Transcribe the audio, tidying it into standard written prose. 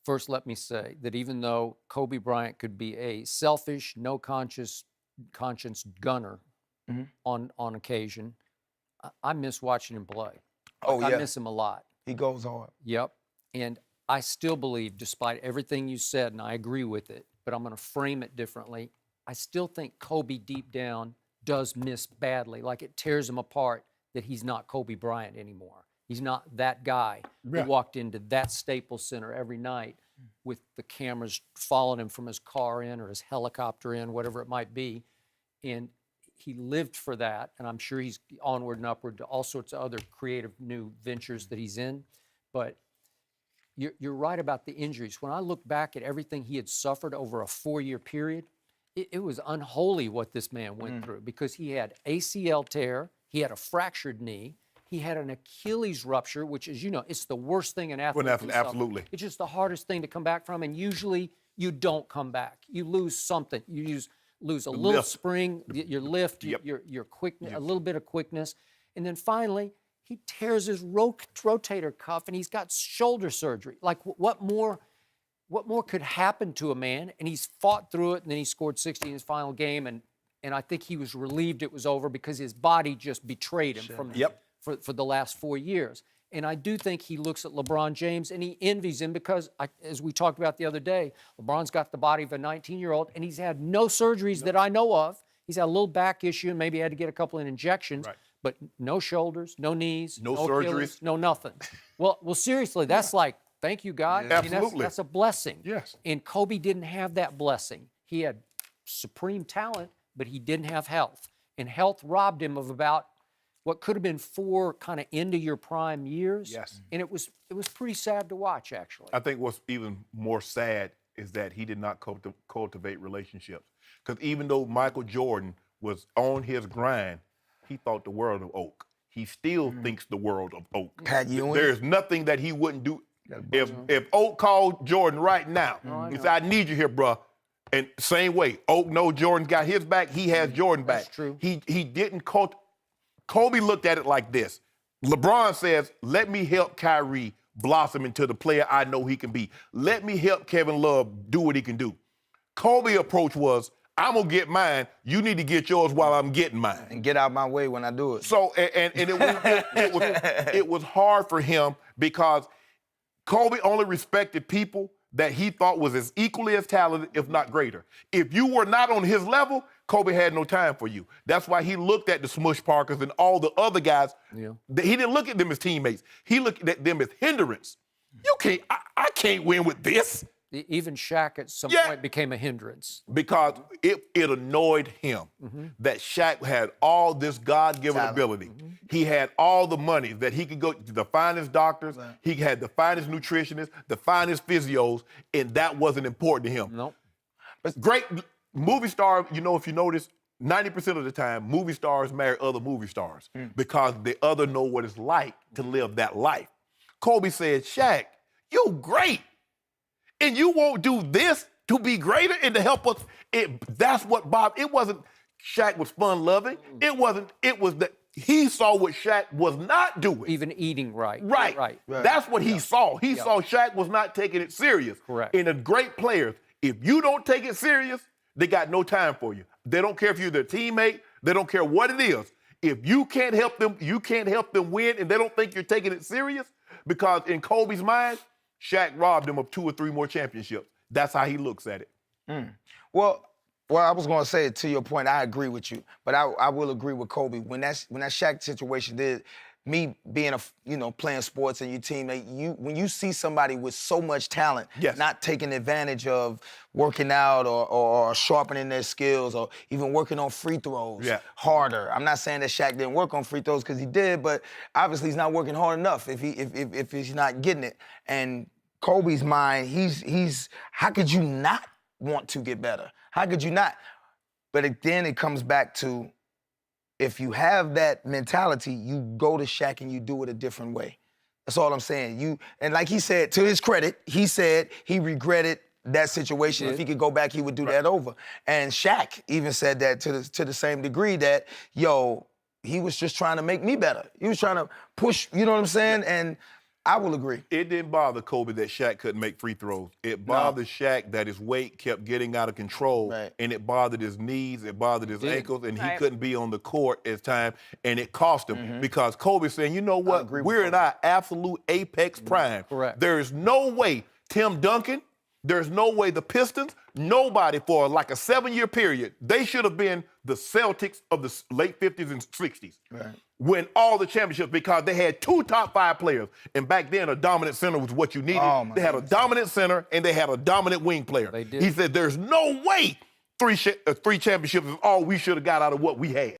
First, let me say that even though Kobe Bryant could be a selfish, no conscience gunner on occasion, I miss watching him play. Oh, I yeah. miss him a lot. He goes hard. Yep. And I still believe, despite everything you said, and I agree with it, but I'm going to frame it differently. I still think Kobe deep down does miss badly. Like it tears him apart that he's not Kobe Bryant anymore. He's not that guy who walked into that Staples Center every night with the cameras following him from his car in or his helicopter in, whatever it might be. And he lived for that, and I'm sure he's onward and upward to all sorts of other creative new ventures that he's in. But you're right about the injuries. When I look back at everything he had suffered over a 4-year period, it was unholy what this man went through, because he had ACL tear, he had a fractured knee, he had an Achilles rupture, which, as you know, it's the worst thing an athlete can suffer. Absolutely. It's just the hardest thing to come back from, and usually you don't come back. You lose something. You lose a little spring, your lift, your quickness, a little bit of quickness, and then finally he tears his rotator cuff and he's got shoulder surgery. Like what more could happen to a man? And he's fought through it, and then he scored 60 in his final game, and I think he was relieved it was over because his body just betrayed him for the last 4 years. And I do think he looks at LeBron James and he envies him because, as we talked about the other day, LeBron's got the body of a 19-year-old, and he's had no surgeries that I know of. He's had a little back issue and maybe had to get a couple of injections, but no shoulders, no knees, no surgeries, Achilles, no nothing. Well, seriously, that's like, thank you, God. Yeah. I mean, Absolutely. that's a blessing. Yes. And Kobe didn't have that blessing. He had supreme talent, but he didn't have health. And health robbed him of about what could have been 4 kind of into your prime years. Yes. And it was pretty sad to watch, actually. I think what's even more sad is that he did not cultivate relationships. Because even though Michael Jordan was on his grind, he thought the world of Oak. He still thinks the world of Oak. Pat Ewing. There's nothing that he wouldn't do. If Oak called Jordan right now, he said, I need you here, bruh. And same way, Oak knows Jordan got his back, he has Jordan back. That's true. He didn't Kobe looked at it like this. LeBron says, let me help Kyrie blossom into the player I know he can be. Let me help Kevin Love do what he can do. Kobe's approach was, I'm going to get mine. You need to get yours while I'm getting mine. And get out my way when I do it. So, and it was hard for him because Kobe only respected people that he thought was as equally as talented, if not greater. If you were not on his level, Kobe had no time for you. That's why he looked at the Smush Parkers and all the other guys. Yeah. He didn't look at them as teammates. He looked at them as hindrance. You can't, I can't win with this. Even Shaq at some point became a hindrance. Because it annoyed him that Shaq had all this God-given ability. He had all the money that he could go to the finest doctors, he had the finest nutritionists, the finest physios, and that wasn't important to him. Nope. But great movie star, you know, if you notice, 90% of the time, movie stars marry other movie stars because the other know what it's like to live that life. Kobe said, Shaq, you're great. And you won't do this to be greater and to help us. That's what Bob, it wasn't Shaq was fun-loving. It was that he saw what Shaq was not doing. Even eating right. Right. That's what he saw. He saw Shaq was not taking it serious. Correct. And the great players, if you don't take it serious, they got no time for you. They don't care if you're their teammate. They don't care what it is. If you can't help them, win, and they don't think you're taking it serious, because in Kobe's mind, Shaq robbed him of 2 or 3 more championships. That's how he looks at it. Well, I was going to say, to your point, I agree with you, but I will agree with Kobe. When that Shaq situation did, me being playing sports and your teammate, when you see somebody with so much talent, not taking advantage of working out or sharpening their skills or even working on free throws harder. I'm not saying that Shaq didn't work on free throws, because he did, but obviously he's not working hard enough if he's not getting it. And Kobe's mind, he's how could you not want to get better? How could you not? But then it comes back to, if you have that mentality, you go to Shaq and you do it a different way. That's all I'm saying. And like he said, to his credit, he said he regretted that situation. If he could go back, he would do that over. And Shaq even said that to the same degree that, he was just trying to make me better. He was trying to push, you know what I'm saying? And I will agree. It didn't bother Kobe that Shaq couldn't make free throws. It bothered Shaq that his weight kept getting out of control, and it bothered his knees, it bothered his ankles, and he couldn't be on the court as time, and it cost him because Kobe saying, you know what, we're in our absolute apex prime. Correct. There is no way Tim Duncan, there's no way the Pistons, nobody for like a 7-year period, they should have been the Celtics of the late 50s and 60s. Win all the championships because they had 2 top 5 players. And back then, a dominant center was what you needed. They had a dominant center and they had a dominant wing player. They did. He said, there's no way 3 championships is all we should have got out of what we had.